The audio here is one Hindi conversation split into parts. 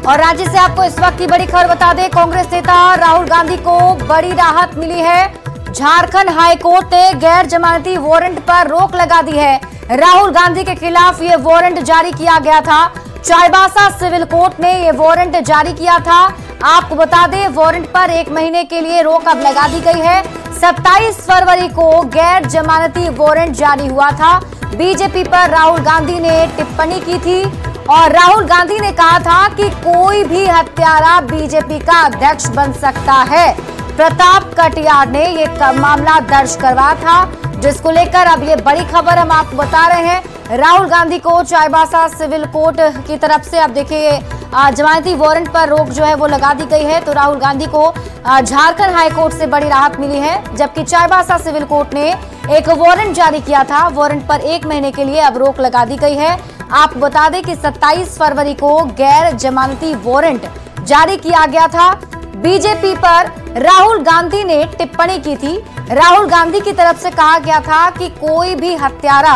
और राज्य से आपको इस वक्त की बड़ी खबर बता दें, कांग्रेस नेता राहुल गांधी को बड़ी राहत मिली है। झारखंड हाईकोर्ट ने गैर जमानती वारंट पर रोक लगा दी है। राहुल गांधी के खिलाफ ये वारंट जारी किया गया था। चाईबासा सिविल कोर्ट ने ये वारंट जारी किया था। आपको बता दें, वारंट पर 1 महीने के लिए रोक अब लगा दी गई है। 27 फरवरी को गैर जमानती वारंट जारी हुआ था। बीजेपी पर राहुल गांधी ने टिप्पणी की थी और राहुल गांधी ने कहा था कि कोई भी हत्यारा बीजेपी का अध्यक्ष बन सकता है। प्रताप कटियार ने ये मामला दर्ज करवाया था, जिसको लेकर अब ये बड़ी खबर हम आपको बता रहे हैं। राहुल गांधी को चाईबासा सिविल कोर्ट की तरफ से अब देखिए जमानती वारंट पर रोक जो है वो लगा दी गई है। तो राहुल गांधी को झारखंड हाईकोर्ट से बड़ी राहत मिली है, जबकि चाईबासा सिविल कोर्ट ने एक वारंट जारी किया था। वारंट पर 1 महीने के लिए अब रोक लगा दी गई है। आपको बता दें कि 27 फरवरी को गैर जमानती वारंट जारी किया गया था। बीजेपी पर राहुल गांधी ने टिप्पणी की थी। राहुल गांधी की तरफ से कहा गया था कि कोई भी हत्यारा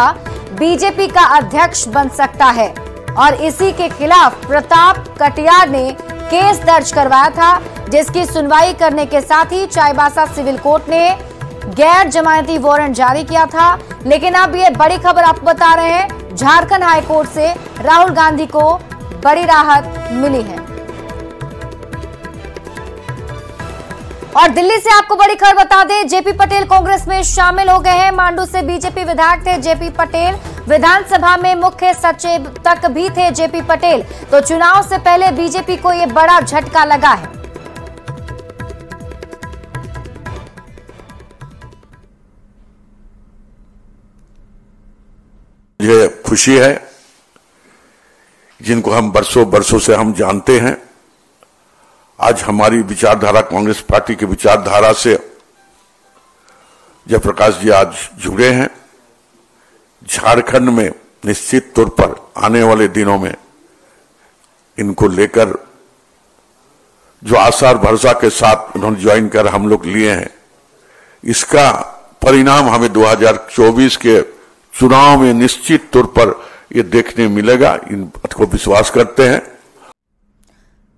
बीजेपी का अध्यक्ष बन सकता है और इसी के खिलाफ प्रताप कटियार ने केस दर्ज करवाया था, जिसकी सुनवाई करने के साथ ही चाईबासा सिविल कोर्ट ने गैर जमानती वारंट जारी किया था। लेकिन अब ये बड़ी खबर आपको बता रहे हैं, झारखंड हाईकोर्ट से राहुल गांधी को बड़ी राहत मिली है। और दिल्ली से आपको बड़ी खबर बता दें, जेपी पटेल कांग्रेस में शामिल हो गए हैं। मांडू से बीजेपी विधायक थे जेपी पटेल, विधानसभा में मुख्य सचिव तक भी थे जेपी पटेल। तो चुनाव से पहले बीजेपी को यह बड़ा झटका लगा है। मुझे खुशी है, जिनको हम बरसों से हम जानते हैं, आज हमारी विचारधारा, कांग्रेस पार्टी की विचारधारा से जयप्रकाश जी आज जुड़े हैं। झारखंड में निश्चित तौर पर आने वाले दिनों में इनको लेकर जो आशा और भरोसा के साथ उन्होंने ज्वाइन कर हम लोग लिए हैं, इसका परिणाम हमें 2024 के चुनाव में निश्चित तौर पर ये देखने मिलेगा। इन बात को विश्वास करते हैं।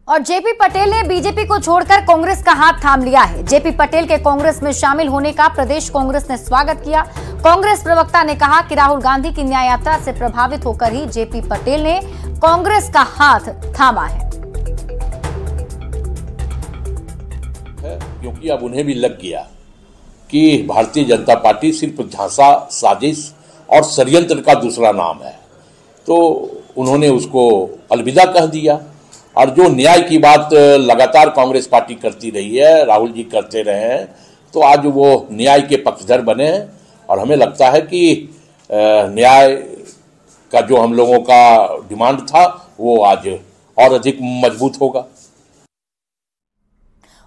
और जेपी पटेल ने बीजेपी को छोड़कर कांग्रेस का हाथ थाम लिया है। जेपी पटेल के कांग्रेस में शामिल होने का प्रदेश कांग्रेस ने स्वागत किया। कांग्रेस प्रवक्ता ने कहा कि राहुल गांधी की न्याय यात्रा से प्रभावित होकर ही जेपी पटेल ने कांग्रेस का हाथ थामा है। क्योंकि अब उन्हें भी लग गया कि भारतीय जनता पार्टी सिर्फ झांसा, साजिश और षड्यंत्र का दूसरा नाम है, तो उन्होंने उसको अलविदा कह दिया। और जो न्याय की बात लगातार कांग्रेस पार्टी करती रही है, राहुल जी करते रहे हैं, तो आज वो न्याय के पक्षधर बने हैं। और हमें लगता है कि न्याय का जो हम लोगों का डिमांड था वो आज और अधिक मजबूत होगा।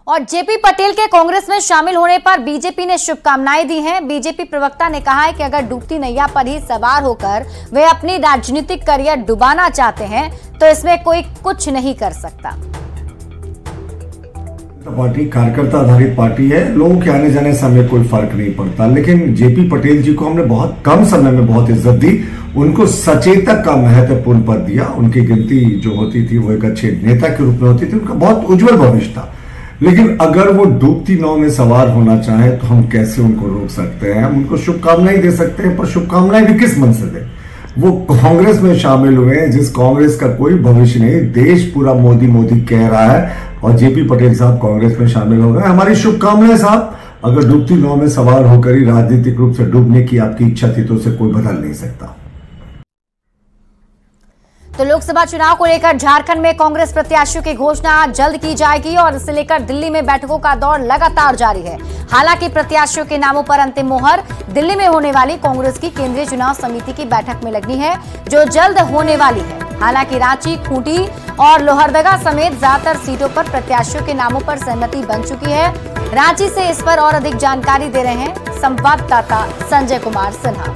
और जेपी पटेल के कांग्रेस में शामिल होने पर बीजेपी ने शुभकामनाएं दी हैं। बीजेपी प्रवक्ता ने कहा है कि अगर डूबती नैया पर ही सवार होकर वे अपनी राजनीतिक करियर डुबाना चाहते हैं तो इसमें कोई कुछ नहीं कर सकता। पार्टी कार्यकर्ता आधारित पार्टी है, लोगों के आने जाने से हमें कोई फर्क नहीं पड़ता, लेकिन जेपी पटेल जी को हमने बहुत कम समय में बहुत इज्जत दी। उनको सचेतक का महत्वपूर्ण पद दिया। उनकी गिनती जो होती थी वो एक अच्छे नेता के रूप में होती थी। उनका बहुत उज्जवल भविष्य था, लेकिन अगर वो डूबती नाव में सवार होना चाहे तो हम कैसे उनको रोक सकते हैं? हम उनको शुभकामनाएं दे सकते हैं, पर शुभकामनाएं भी किस मन से दें? वो कांग्रेस में शामिल हुए हैं जिस कांग्रेस का कोई भविष्य नहीं। देश पूरा मोदी मोदी कह रहा है और जेपी पटेल साहब कांग्रेस में शामिल हो गए। हमारी शुभकामनाएं साहब। अगर डूबती नाव में सवार होकर ही राजनीतिक रूप से डूबने की आपकी इच्छा थी तो उसे कोई बदल नहीं सकता। तो लोकसभा चुनाव को लेकर झारखंड में कांग्रेस प्रत्याशियों की घोषणा जल्द की जाएगी और इसे लेकर दिल्ली में बैठकों का दौर लगातार जारी है। हालांकि प्रत्याशियों के नामों पर अंतिम मोहर दिल्ली में होने वाली कांग्रेस की केंद्रीय चुनाव समिति की बैठक में लगनी है, जो जल्द होने वाली है। हालांकि रांची, खूंटी और लोहरदगा समेत ज्यादातर सीटों पर प्रत्याशियों के नामों पर सहमति बन चुकी है। रांची से इस पर और अधिक जानकारी दे रहे हैं संवाददाता संजय कुमार सिन्हा।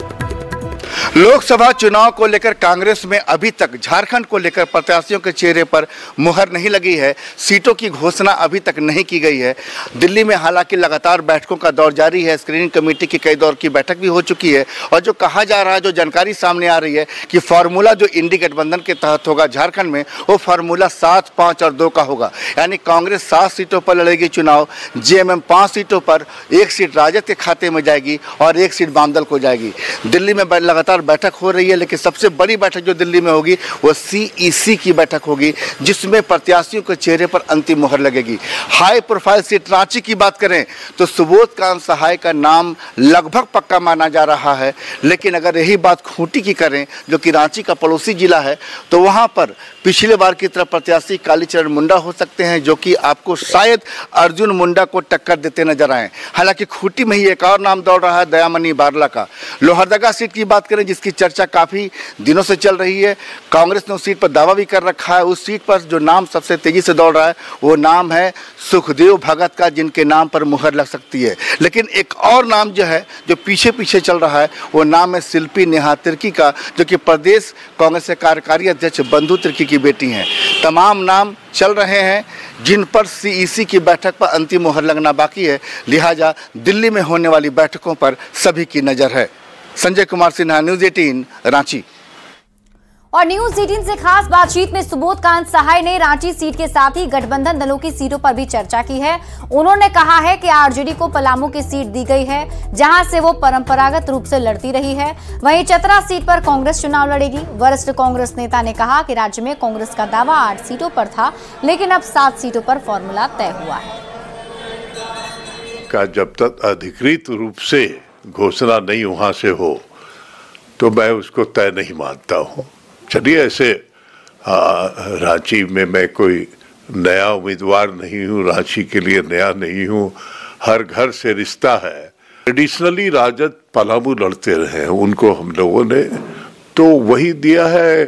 लोकसभा चुनाव को लेकर कांग्रेस में अभी तक झारखंड को लेकर प्रत्याशियों के चेहरे पर मुहर नहीं लगी है। सीटों की घोषणा अभी तक नहीं की गई है। दिल्ली में हालांकि लगातार बैठकों का दौर जारी है। स्क्रीनिंग कमेटी की कई दौर की बैठक भी हो चुकी है और जो कहा जा रहा है, जो जानकारी सामने आ रही है कि फार्मूला जो इंडी गठबंधन के तहत होगा झारखंड में, वो फार्मूला 7, 5 और 2 का होगा। यानी कांग्रेस 7 सीटों पर लड़ेगी चुनाव, जेएमएम 5 सीटों पर, 1 सीट राजद के खाते में जाएगी और 1 सीट वामदल को जाएगी। दिल्ली में लगातार बैठक हो रही है, लेकिन सबसे बड़ी बैठक जो दिल्ली में होगी वो सीईसी की बैठक होगी, जिसमें प्रत्याशियों के चेहरे पर अंतिम मुहर लगेगी। हाई प्रोफाइल सीट रांची की बात करें तो सुबोध कांत सहाय का नाम लगभग पक्का माना जा रहा है, लेकिन अगर यही बात खूंटी की करें जो कि रांची का पड़ोसी जिला है, तो वहां पर पिछले बार की तरह प्रत्याशी कालीचरण मुंडा हो सकते हैं, जो कि आपको शायद अर्जुन मुंडा को टक्कर देते नजर आए। हालांकि खूंटी में ही एक और नाम दौड़ रहा है, दयामणि बारला का। लोहरदगा सीट की बात करें जिसकी चर्चा काफी दिनों से चल रही है, कांग्रेस ने उस सीट पर दावा भी कर रखा है। उस सीट पर जो नाम सबसे तेजी से दौड़ रहा है वो नाम है सुखदेव भगत का, जिनके नाम पर मुहर लग सकती है। लेकिन एक और नाम जो है जो पीछे पीछे चल रहा है वो नाम है शिल्पी नेहा तिर्की का, जो कि प्रदेश कांग्रेस के कार्यकारी अध्यक्ष बंधु तिर्की की बेटी हैं। तमाम नाम चल रहे हैं जिन पर सीईसी की बैठक पर अंतिम मुहर लगना बाकी है। लिहाजा दिल्ली में होने वाली बैठकों पर सभी की नजर है। संजय कुमार सिन्हा, न्यूज़ 18 रांची। और न्यूज 18 से खास बातचीत में सुबोध कांत सहाय ने रांची सीट के साथ ही गठबंधन दलों की सीटों पर भी चर्चा की है। उन्होंने कहा है कि आरजेडी को पलामू की सीट दी गई है, जहां से वो परंपरागत रूप से लड़ती रही है। वहीं चतरा सीट पर कांग्रेस चुनाव लड़ेगी। वरिष्ठ कांग्रेस नेता ने कहा कि राज्य में कांग्रेस का दावा 8 सीटों पर था, लेकिन अब 7 सीटों पर फॉर्मूला तय हुआ है। जब तक अधिकृत रूप से घोषणा नहीं वहां से हो तो मैं उसको तय नहीं मानता हूँ। चलिए, ऐसे रांची में मैं कोई नया उम्मीदवार नहीं हूँ, रांची के लिए नया नहीं हूँ। हर घर से रिश्ता है। ट्रेडिशनली राजद पलामू लड़ते रहे हैं, उनको हम लोगों ने तो वही दिया है।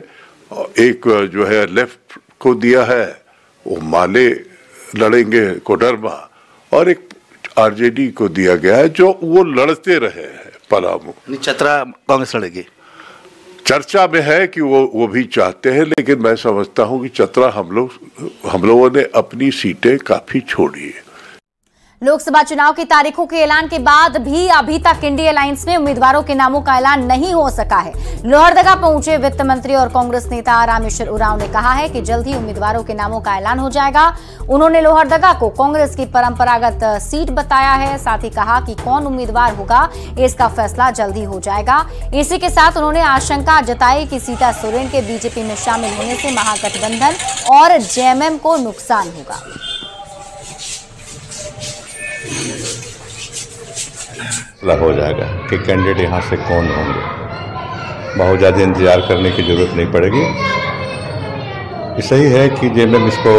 एक जो है लेफ्ट को दिया है, वो माले लड़ेंगे कोडरमा, और एक आरजेडी को दिया गया है जो वो लड़ते रहे हैं पलामू। चतरा कांग्रेस लड़ेगी। चर्चा में है कि वो भी चाहते हैं, लेकिन मैं समझता हूं कि चतरा हम लोगों ने अपनी सीटें काफी छोड़ी है। लोकसभा चुनाव की तारीखों के ऐलान के बाद भी अभी तक इंडिया अलायंस में उम्मीदवारों के नामों का ऐलान नहीं हो सका है। लोहरदगा पहुंचे वित्त मंत्री और कांग्रेस नेता रामेश्वर उरांव ने कहा है कि जल्द ही उम्मीदवारों के नामों का ऐलान हो जाएगा। उन्होंने लोहरदगा को कांग्रेस की परंपरागत सीट बताया है। साथ ही कहा कि कौन उम्मीदवार होगा इसका फैसला जल्द ही हो जाएगा। इसी के साथ उन्होंने आशंका जताई कि सीता सोरेन के बीजेपी में शामिल होने से महागठबंधन और जेएमएम को नुकसान होगा। हो जाएगा कि कैंडिडेट यहाँ से कौन होंगे। बहुत ज़्यादा इंतजार करने की जरूरत नहीं पड़ेगी। सही है कि जेएमएम इसको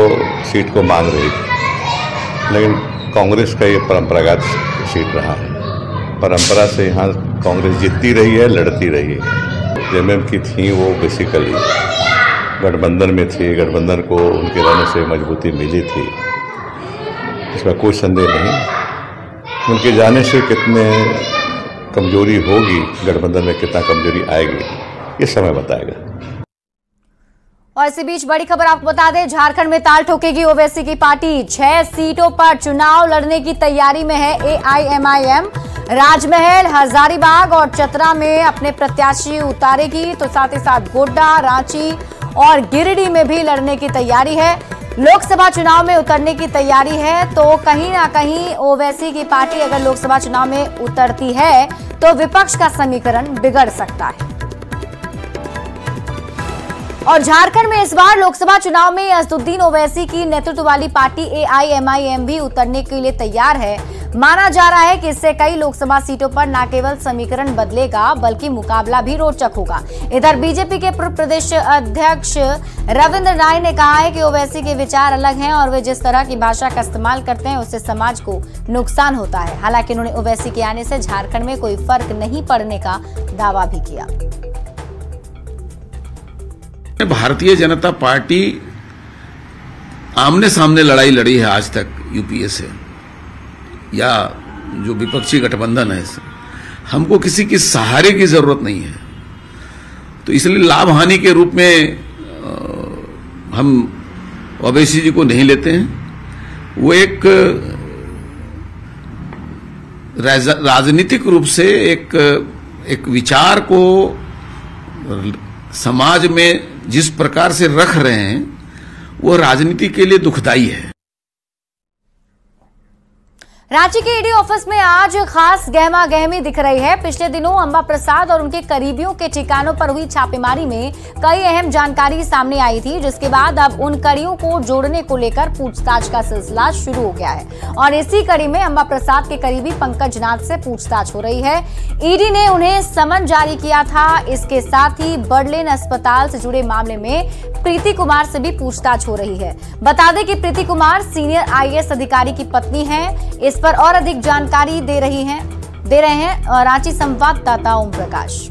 सीट को मांग रही थी, लेकिन कांग्रेस का ये परंपरागत सीट रहा है। परंपरा से यहाँ कांग्रेस जीतती रही है, लड़ती रही है। जेएमएम की थी वो बेसिकली गठबंधन में थी, गठबंधन को उनके रहने से मजबूती मिली थी, इसमें कोई संदेह नहीं। उनके जाने से कितने कमजोरी होगी, गठबंधन में कितना कमजोरी आएगी, ये समय बताएगा। और इसी बीच बड़ी खबर आपको बता दें, झारखंड में ताल ठोकेगी ओवैसी की पार्टी। 6 सीटों पर चुनाव लड़ने की तैयारी में है एआईएमआईएम। राजमहल, हजारीबाग और चतरा में अपने प्रत्याशी उतारेगी, तो साथ ही साथ गोड्डा, रांची और गिरिडीह में भी लड़ने की तैयारी है। लोकसभा चुनाव में उतरने की तैयारी है, तो कहीं ना कहीं ओवैसी की पार्टी अगर लोकसभा चुनाव में उतरती है तो विपक्ष का समीकरण बिगड़ सकता है। और झारखंड में इस बार लोकसभा चुनाव में असदुद्दीन ओवैसी की नेतृत्व वाली पार्टी एआईएमआईएम भी उतरने के लिए तैयार है। माना जा रहा है कि इससे कई लोकसभा सीटों पर न केवल समीकरण बदलेगा बल्कि मुकाबला भी रोचक होगा। इधर बीजेपी के पूर्व प्रदेश अध्यक्ष रविंद्र राय ने कहा है कि ओवैसी के विचार अलग हैं और वे जिस तरह की भाषा का इस्तेमाल करते हैं उससे समाज को नुकसान होता है। हालांकि उन्होंने ओवैसी के आने से झारखंड में कोई फर्क नहीं पड़ने का दावा भी किया। भारतीय जनता पार्टी आमने सामने लड़ाई लड़ी है आज तक यूपीए से, या जो विपक्षी गठबंधन है, हमको किसी की सहारे की जरूरत नहीं है। तो इसलिए लाभ हानि के रूप में हम ओवैसी जी को नहीं लेते हैं। वो एक राजनीतिक रूप से एक विचार को समाज में जिस प्रकार से रख रहे हैं वो राजनीति के लिए दुखदाई है। रांची के ईडी ऑफिस में आज खास गहमा गहमी दिख रही है। पिछले दिनों अंबा प्रसाद और उनके करीबियों के ठिकानों पर हुई छापेमारी में कई अहम जानकारी सामने आई थी, जिसके बाद अब उन कड़ियों को जोड़ने को लेकर पूछताछ का सिलसिला शुरू हो गया है और इसी कड़ी में अंबा प्रसाद के करीबी पंकज नाथ से पूछताछ हो रही है। ईडी ने उन्हें समन जारी किया था। इसके साथ ही बर्डलेन अस्पताल से जुड़े मामले में प्रीति कुमार से भी पूछताछ हो रही है। बता दें कि प्रीति कुमार सीनियर आईएएस अधिकारी की पत्नी है। इस पर और अधिक जानकारी दे रहे हैं रांची संवाददाता ओम प्रकाश।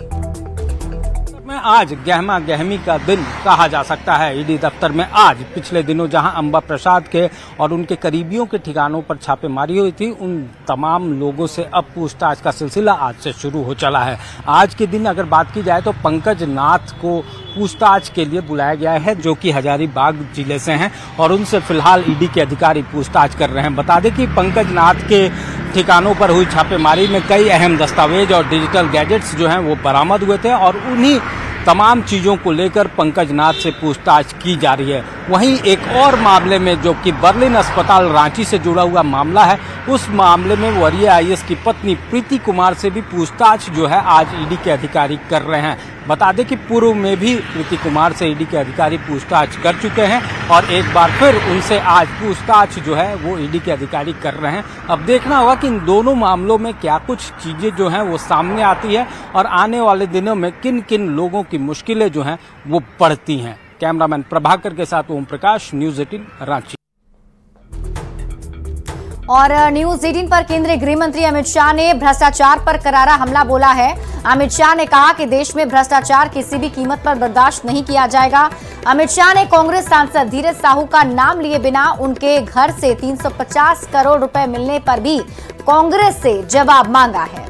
में आज गहमा गहमी का दिन कहा जा सकता है। ईडी दफ्तर में आज पिछले दिनों जहां अंबा प्रसाद के और उनके करीबियों के ठिकानों पर छापेमारी हुई थी, उन तमाम लोगों से अब पूछताछ का सिलसिला आज से शुरू हो चला है। आज के दिन अगर बात की जाए तो पंकज नाथ को पूछताछ के लिए बुलाया गया है, जो कि हजारीबाग जिले से हैं और उनसे फिलहाल ईडी के अधिकारी पूछताछ कर रहे हैं। बता दें कि पंकज नाथ के ठिकानों पर हुई छापेमारी में कई अहम दस्तावेज और डिजिटल गैजेट्स जो हैं वो बरामद हुए थे और उन्हीं तमाम चीज़ों को लेकर पंकज नाथ से पूछताछ की जा रही है। वहीं एक और मामले में, जो कि बर्लिन अस्पताल रांची से जुड़ा हुआ मामला है, उस मामले में वरीय आईएएस की पत्नी प्रीति कुमार से भी पूछताछ जो है आज ईडी के अधिकारी कर रहे हैं। बता दें कि पूर्व में भी प्रीति कुमार से ईडी के अधिकारी पूछताछ कर चुके हैं और एक बार फिर उनसे आज पूछताछ जो है वो ईडी के अधिकारी कर रहे हैं। अब देखना होगा कि इन दोनों मामलों में क्या कुछ चीजें जो हैं वो सामने आती है और आने वाले दिनों में किन किन लोगों की मुश्किलें जो हैं वो बढ़ती हैं। कैमरामैन प्रभाकर के साथ ओम प्रकाश, न्यूज़ 18 रांची। और न्यूज़ 18 पर केंद्रीय गृह मंत्री अमित शाह ने भ्रष्टाचार पर करारा हमला बोला है। अमित शाह ने कहा कि देश में भ्रष्टाचार किसी भी कीमत पर बर्दाश्त नहीं किया जाएगा। अमित शाह ने कांग्रेस सांसद धीरज साहू का नाम लिए बिना उनके घर से 350 करोड़ रुपए मिलने पर भी कांग्रेस से जवाब मांगा है।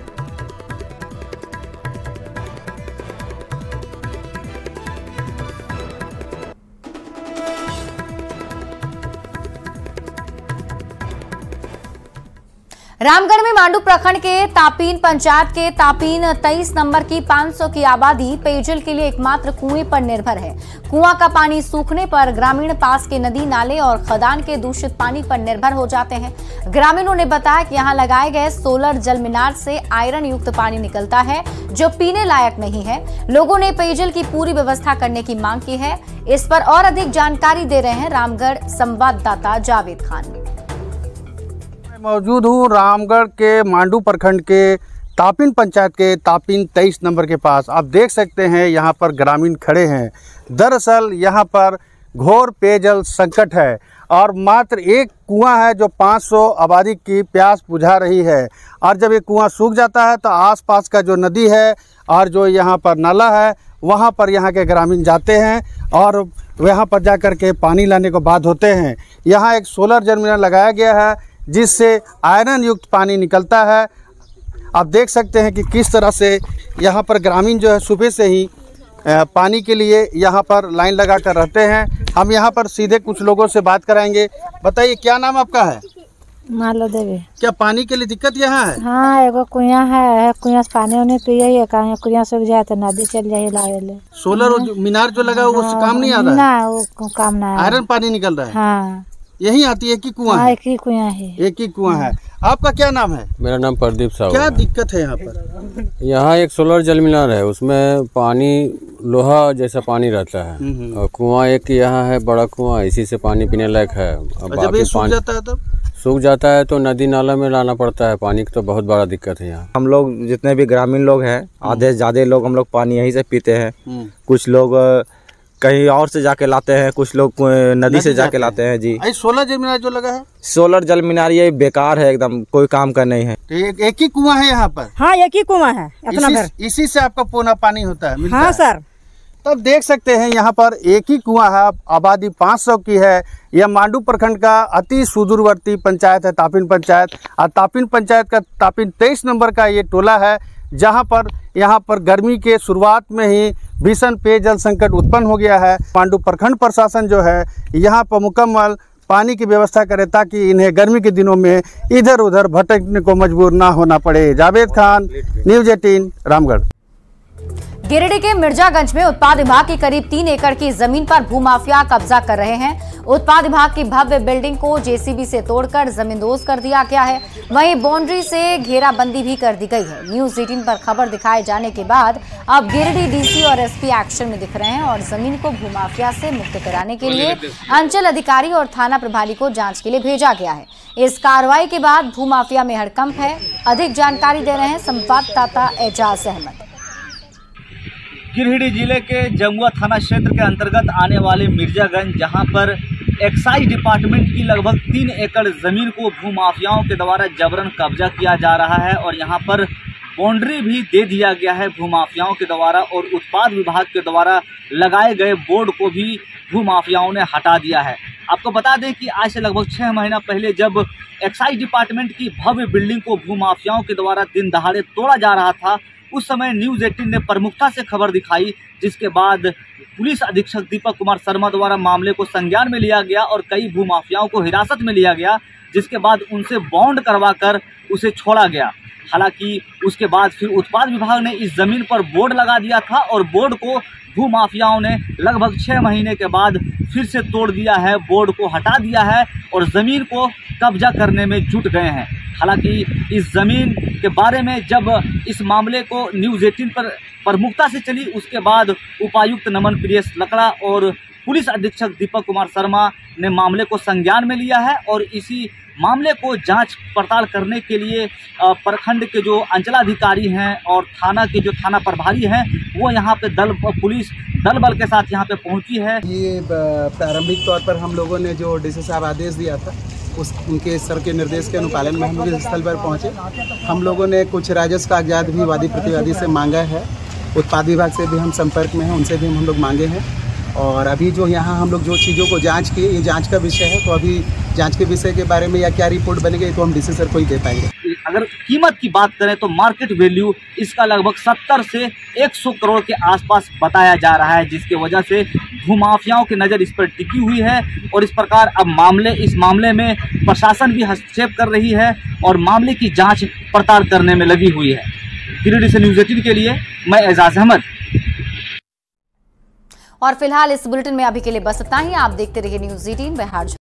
रामगढ़ में मांडू प्रखंड के तापीन पंचायत के तापीन 23 नंबर की 500 की आबादी पेयजल के लिए एकमात्र कुएं पर निर्भर है। कुआं का पानी सूखने पर ग्रामीण पास के नदी नाले और खदान के दूषित पानी पर निर्भर हो जाते हैं। ग्रामीणों ने बताया कि यहां लगाए गए सोलर जल मीनार से आयरन युक्त पानी निकलता है, जो पीने लायक नहीं है। लोगों ने पेयजल की पूरी व्यवस्था करने की मांग की है। इस पर और अधिक जानकारी दे रहे हैं रामगढ़ संवाददाता जावेद खान। मौजूद हूँ रामगढ़ के मांडू प्रखंड के तापीन पंचायत के तापीन 23 नंबर के पास। आप देख सकते हैं यहाँ पर ग्रामीण खड़े हैं। दरअसल यहाँ पर घोर पेयजल संकट है और मात्र एक कुआं है जो 500 आबादी की प्यास बुझा रही है। और जब ये कुआं सूख जाता है तो आसपास का जो नदी है और जो यहाँ पर नाला है, वहाँ पर यहाँ के ग्रामीण जाते हैं और वहाँ पर जा कर के पानी लाने को बाध्य होते हैं। यहाँ एक सोलर जल मीनार लगाया गया है जिससे आयरन युक्त पानी निकलता है। आप देख सकते हैं कि किस तरह से यहाँ पर ग्रामीण जो है सुबह से ही पानी के लिए यहाँ पर लाइन लगा कर रहते हैं। हम यहाँ पर सीधे कुछ लोगों से बात कराएंगे। बताइए, क्या नाम आपका है? माला देवी। क्या पानी के लिए दिक्कत यहाँ है? हाँ, एगो कुआं है, कुआं से पानी उन्हें पिए, कुआं सूख जाए तो नदी चल जाए लावे। सोलर मीनार जो लगा वो काम नहीं आ रहा है? ना, वो काम ना, आयरन पानी निकल रहा है। हाँ, यही आती है? एक ही कुआं है? एक ही कुआं है। एक ही कुआं है। आपका क्या नाम है? मेरा नाम प्रदीप साहू। क्या दिक्कत है यहाँ पर? यहाँ एक सोलर जल मीनार है, उसमें पानी लोहा जैसा पानी रहता है और कुआं एक यहाँ है, बड़ा कुआं, इसी से पानी पीने लायक है। जब ये सूख जाता है तब? सूख जाता है तो नदी नाला में लाना पड़ता है पानी की, तो बहुत बड़ा दिक्कत है यहाँ। हम लोग जितने भी ग्रामीण लोग हैं, आधे से ज्यादा लोग हम लोग पानी यहीं से पीते हैं। कुछ लोग कहीं और से जाके लाते हैं, कुछ लोग नदी से जाके लाते हैं। जी, सोलर जल मीनार जो लगा है, सोलर जल मीनार ये बेकार है, एकदम कोई काम का नहीं है। एक ही कुआं है यहाँ पर? हाँ, एक ही कुआं है अपना घर। इसी से आपका पूरा पानी होता है? हाँ सर। तब देख सकते हैं यहाँ पर एक ही कुआं है, आबादी 500 की है। यह मांडू प्रखंड का अति सुदूरवर्ती पंचायत है तापीन पंचायत। और तापीन पंचायत का तापीन 23 नंबर का ये टोला है जहां पर यहाँ पर गर्मी के शुरुआत में ही भीषण पेयजल संकट उत्पन्न हो गया है। मांडू प्रखंड प्रशासन जो है यहाँ पर मुकम्मल पानी की व्यवस्था करे ताकि इन्हें गर्मी के दिनों में इधर उधर भटकने को मजबूर ना होना पड़े। जावेद खान, न्यूज़ 18, रामगढ़। गिरिडीह के मिर्जागंज में उत्पाद विभाग की करीब 3 एकड़ की जमीन पर भूमाफिया कब्जा कर रहे हैं। उत्पाद विभाग की भव्य बिल्डिंग को जेसीबी से तोड़कर जमींदोज कर दिया गया है। वहीं बाउंड्री से घेराबंदी भी कर दी गई है। न्यूज़ 18 पर खबर दिखाए जाने के बाद अब गिरिडीह डीसी और एसपी एक्शन में दिख रहे हैं और जमीन को भूमाफिया से मुक्त कराने के लिए अंचल अधिकारी और थाना प्रभारी को जाँच के लिए भेजा गया है। इस कार्रवाई के बाद भूमाफिया में हड़कंप है। अधिक जानकारी दे रहे हैं संवाददाता एजाज अहमद। गिरिडीह जिले के जमुआ थाना क्षेत्र के अंतर्गत आने वाले मिर्जागंज, जहां पर एक्साइज डिपार्टमेंट की लगभग 3 एकड़ जमीन को भूमाफियाओं के द्वारा जबरन कब्जा किया जा रहा है और यहां पर बाउंड्री भी दे दिया गया है भूमाफियाओं के द्वारा और उत्पाद विभाग के द्वारा लगाए गए बोर्ड को भी भूमाफियाओं ने हटा दिया है। आपको बता दें कि आज से लगभग 6 महीना पहले जब एक्साइज डिपार्टमेंट की भव्य बिल्डिंग को भूमाफियाओं के द्वारा दिन दहाड़े तोड़ा जा रहा था, उस समय न्यूज़ 18 ने प्रमुखता से खबर दिखाई, जिसके बाद पुलिस अधीक्षक दीपक कुमार शर्मा द्वारा मामले को संज्ञान में लिया गया और कई भूमाफियाओं को हिरासत में लिया गया, जिसके बाद उनसे बॉन्ड करवाकर उसे छोड़ा गया। हालांकि उसके बाद फिर उत्पाद विभाग ने इस जमीन पर बोर्ड लगा दिया था और बोर्ड को भूमाफियाओं ने लगभग 6 महीने के बाद फिर से तोड़ दिया है, बोर्ड को हटा दिया है और ज़मीन को कब्जा करने में जुट गए हैं। हालांकि इस ज़मीन के बारे में जब इस मामले को न्यूज़ 18 पर प्रमुखता से चली, उसके बाद उपायुक्त नमन प्रियस लकड़ा और पुलिस अधीक्षक दीपक कुमार शर्मा ने मामले को संज्ञान में लिया है और इसी मामले को जांच पड़ताल करने के लिए प्रखंड के जो अंचलाधिकारी हैं और थाना के जो थाना प्रभारी हैं वो यहाँ पे पुलिस दल बल के साथ यहाँ पे पहुँची है। ये प्रारंभिक तौर पर हम लोगों ने जो डीसी साहब आदेश दिया था उनके सर के निर्देश के अनुपालन में हम लोग स्थल पर पहुँचे। हम लोगों ने कुछ राजस्व कागजात भी वादी प्रतिवादी से मांगा है, उत्पाद विभाग से भी हम संपर्क में हैं, उनसे भी हम लोग मांगे हैं और अभी जो यहाँ हम लोग जो चीज़ों को जांच किए, ये जांच का विषय है, तो अभी जांच के विषय के बारे में या क्या रिपोर्ट बनेगी तो हम डीसी सर को ही दे पाएंगे। अगर कीमत की बात करें तो मार्केट वैल्यू इसका लगभग 70 से 100 करोड़ के आसपास बताया जा रहा है, जिसकी वजह से भूमाफियाओं की नज़र इस पर टिकी हुई है और इस प्रकार अब इस मामले में प्रशासन भी हस्तक्षेप कर रही है और मामले की जाँच पड़ताल करने में लगी हुई है। गिरिडीह से न्यूज़ 18 के लिए मैं एजाज अहमद। और फिलहाल इस बुलेटिन में अभी के लिए बस इतना ही। आप देखते रहिए न्यूज़ 18 बिहार।